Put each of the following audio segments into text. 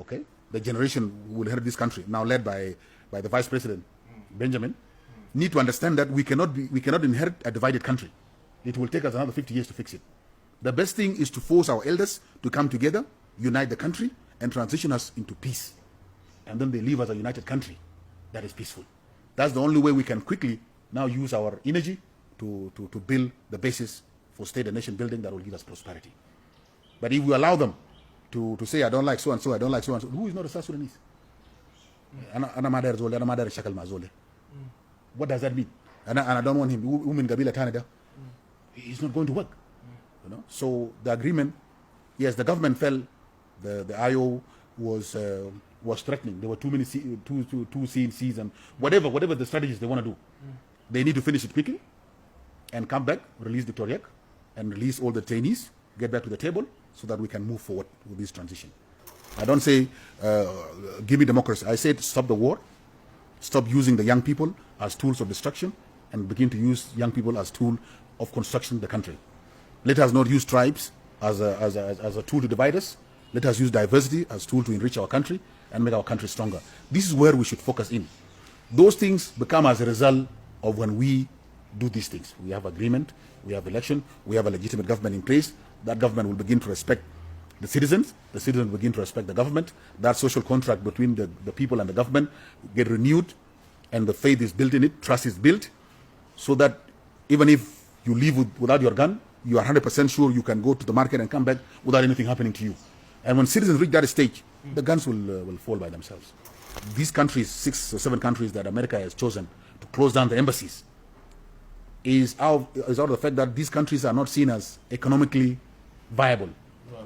Okay, the generation who will inherit this country, now led by the Vice President Benjamin, need to understand that we cannot inherit a divided country. It will take us another 50 years to fix it. The best thing is to force our elders to come together, unite the country, and transition us into peace. And then they leave us a united country that is peaceful. That's the only way we can quickly now use our energy to build the basis for state and nation building that will give us prosperity. But if we allow them to say, I don't like so and so, I don't like so and so, who is not a South Sudanese? What does that mean? And I don't want him. He's not going to work. So the agreement, yes, the government fell. The IO was threatening. There were too many two CNCs and whatever the strategies they want to do. They need to finish it quickly and come back, release Dr. Yek, and release all the trainees, get back to the table so that we can move forward with this transition. I don't say give me democracy. I said stop the war, stop using the young people as tools of destruction, and begin to use young people as tool of construction the country. Let us not use tribes as a tool to divide us. Let us use diversity as a tool to enrich our country and make our country stronger. This is where we should focus in. Those things become as a result of when we do these things. We have agreement, we have election, we have a legitimate government in place. That government will begin to respect the citizens will begin to respect the government. That social contract between the people and the government get renewed, and the faith is built in it, trust is built, so that even if you leave without your gun, you are 100% sure you can go to the market and come back without anything happening to you. And when citizens reach that stage, the guns will fall by themselves. These countries, 6 or 7 countries that America has chosen to close down the embassies, is out of the fact that these countries are not seen as economically viable.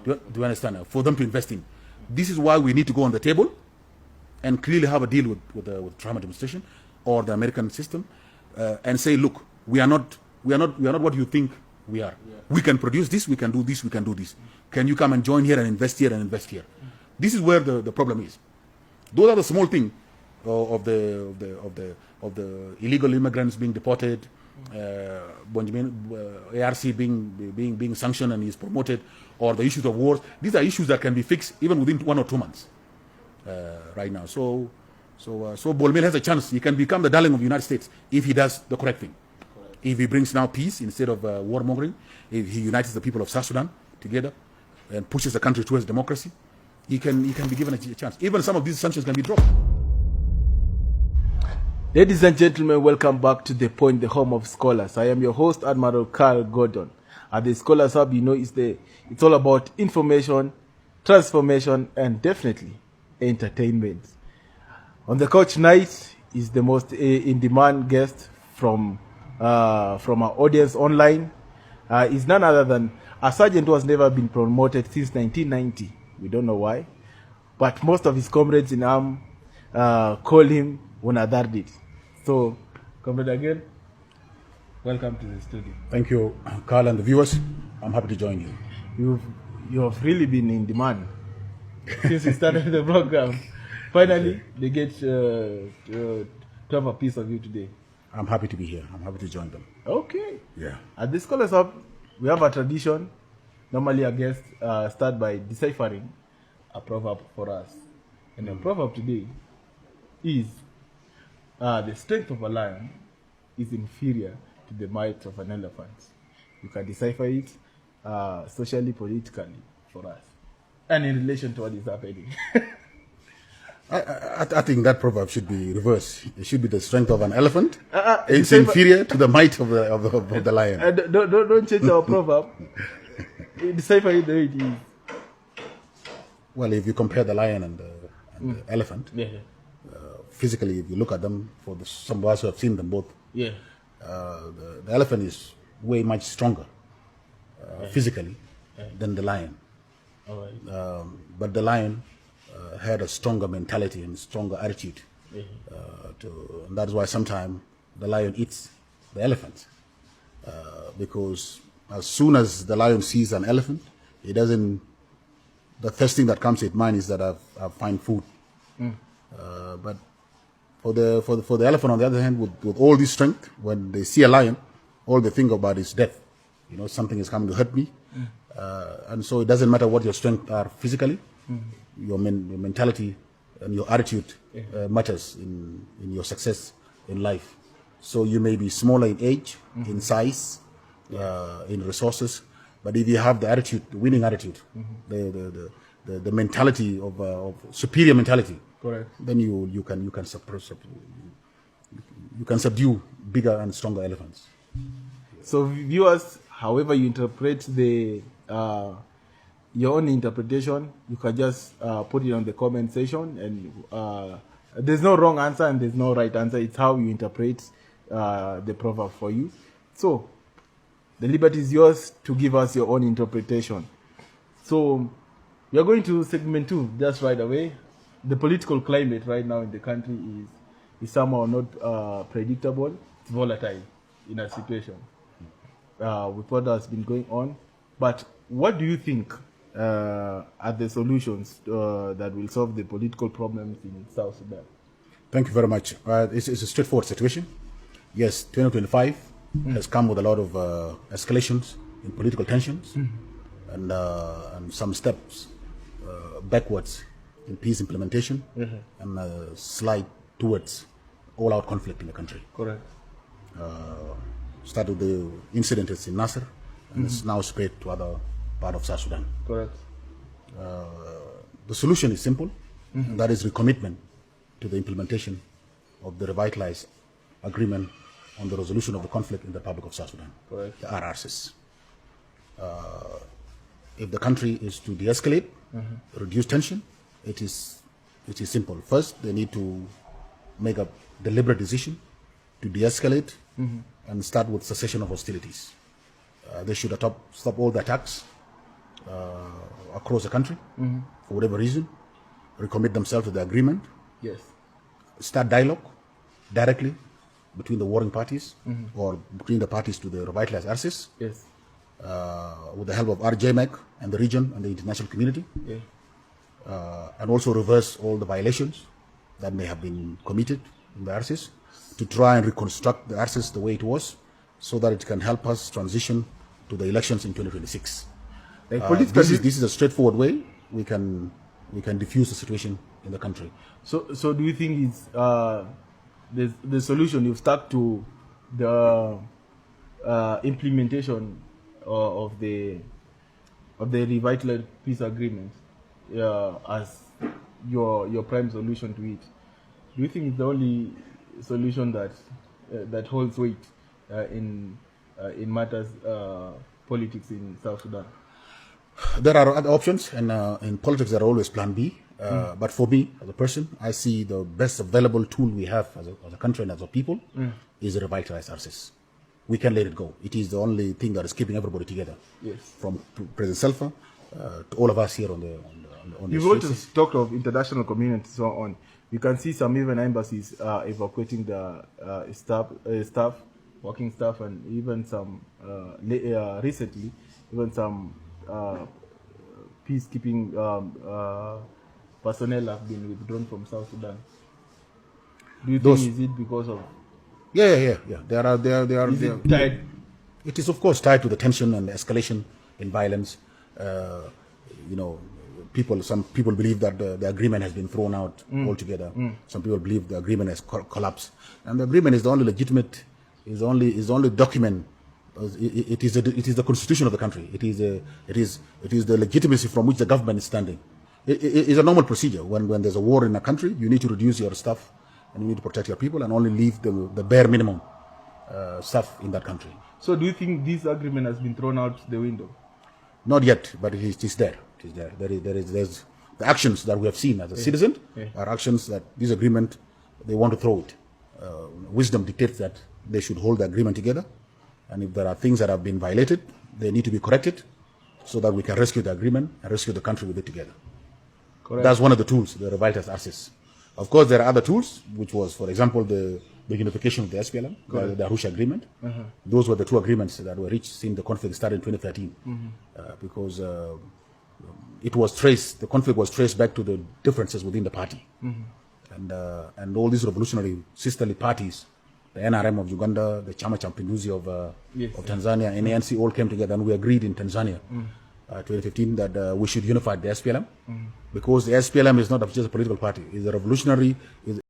Do you understand? For them to invest in. This is why we need to go on the table and clearly have a deal with the Trump administration or the American system, and say, look, we are not what you think we are. Yeah. We can produce this, we can do this, we can do this. Can you come and join here and invest here and invest here? This is where the problem is. Those are the small things of the illegal immigrants being deported, ARC being sanctioned and is promoted, or the issues of wars. These are issues that can be fixed even within 1 or 2 months right now. So Bolmel has a chance. He can become the darling of the United States if he does the correct thing. If he brings now peace instead of warmongering, if he unites the people of South Sudan together and pushes the country towards democracy, he can be given a chance. Even some of these sanctions can be dropped. Ladies and gentlemen, welcome back to The Point, the home of scholars. I am your host, Admiral Carl Gordon. At the Scholars Hub, it's all about information, transformation, and definitely entertainment. On the couch tonight is the most in-demand guest from our audience online. Is none other than a sergeant who has never been promoted since 1990. We don't know why, but most of his comrades in arm call him Unadardit. So, comrade Agel, welcome to the studio. Thank you, Carl, and the viewers. I'm happy to join you. You have really been in demand since we started the program. Finally, they get to have a piece of you today. I'm happy to be here. I'm happy to join them. Okay. Yeah. At the Scholars Hub, we have a tradition. Normally, a guest start by deciphering a proverb for us. And the proverb today is, the strength of a lion is inferior to the might of an elephant. You can decipher it socially, politically for us. And in relation to what is happening. I think that proverb should be reversed. It should be the strength of an elephant. It's inferior to the might of the lion. Don't change our proverb. Decipher it the way it is. Well, if you compare the lion and the elephant, physically, if you look at them, some of us who have seen them both, the elephant is way much stronger physically than the lion. All right. But the lion had a stronger mentality and stronger attitude. And that's why sometimes the lion eats the elephant. Because as soon as the lion sees an elephant, the first thing that comes to its mind is that I find food. But for the elephant, on the other hand, with all this strength, when they see a lion, all they think about is death. Something is coming to hurt me. And so it doesn't matter what your strength are physically. your mentality and your attitude matters in your success in life. So you may be smaller in age, in size, in resources, but if you have the attitude, the winning attitude, the mentality of superior mentality, correct, then you can subdue bigger and stronger elephants. So viewers, however you interpret the your own interpretation, you can just put it on the comment section, and there's no wrong answer and there's no right answer. It's how you interpret the proverb for you. So the liberty is yours to give us your own interpretation. So we are going to segment 2 just right away. The political climate right now in the country is somehow not predictable. It's volatile in our situation with what has been going on. But what do you think are the solutions that will solve the political problems in South Sudan? Thank you very much. It's a straightforward situation. Yes, 2025 has come with a lot of escalations in political tensions and some steps backwards in peace implementation and a slide towards all-out conflict in the country. Correct. Started the incidents in Nasser and it's now spread to other part of South Sudan. Correct. The solution is simple, and that is recommitment to the implementation of the revitalized agreement on the resolution of the conflict in the Republic of South Sudan, correct, the RRCs. If the country is to de-escalate, reduce tension, it is simple. First, they need to make a deliberate decision to de-escalate and start with cessation of hostilities. They should stop all the attacks across the country for whatever reason, recommit themselves to the agreement, yes, start dialogue directly between the warring parties or between the parties to the revitalized RCs, yes, with the help of RJMEC and the region and the international community, yeah, and also reverse all the violations that may have been committed in the RCs to try and reconstruct the RCs the way it was so that it can help us transition to the elections in 2026. This is a straightforward way we can diffuse the situation in the country. So do you think it's the solution you've stuck to the implementation of the revitalized peace agreement as your prime solution to it? Do you think it's the only solution that holds weight in matters politics in South Sudan? There are other options, and in politics there are always plan B. But for me, as a person, I see the best available tool we have as a country and as a people is a revitalized RCs. We can let it go. It is the only thing that is keeping everybody together. Yes. From President Salva to all of us here on the You've also talked of international community and so on. You can see some even embassies evacuating the staff, working staff, and even some recently, even some peacekeeping personnel have been withdrawn from South Sudan. Do you think is it because of? Yeah. There are. Is it tied? It is of course tied to the tension and the escalation in violence. Some people believe that the agreement has been thrown out altogether. Some people believe the agreement has collapsed, and the agreement is the only legitimate, is only document. It is the constitution of the country. It is the legitimacy from which the government is standing. It is a normal procedure. When there's a war in a country, you need to reduce your stuff and you need to protect your people and only leave the bare minimum stuff in that country. So do you think this agreement has been thrown out the window? Not yet, but it is there. It is there. There's the actions that we have seen as a citizen are actions that this agreement, they want to throw it. Wisdom dictates that they should hold the agreement together. And if there are things that have been violated, they need to be corrected so that we can rescue the agreement and rescue the country with it together. Correct. That's one of the tools, the revitalized RCs. Of course, there are other tools, which was, for example, the unification of the SPLM, the Arusha Agreement. Those were the two agreements that were reached since the conflict started in 2013. Because it was traced, the conflict was traced back to the differences within the party. And all these revolutionary sisterly parties, the NRM of Uganda, the Chama cha Mapinduzi of Tanzania, and ANC all came together, and we agreed in Tanzania 2015, that we should unify the SPLM, because the SPLM is not just a political party; it's a revolutionary.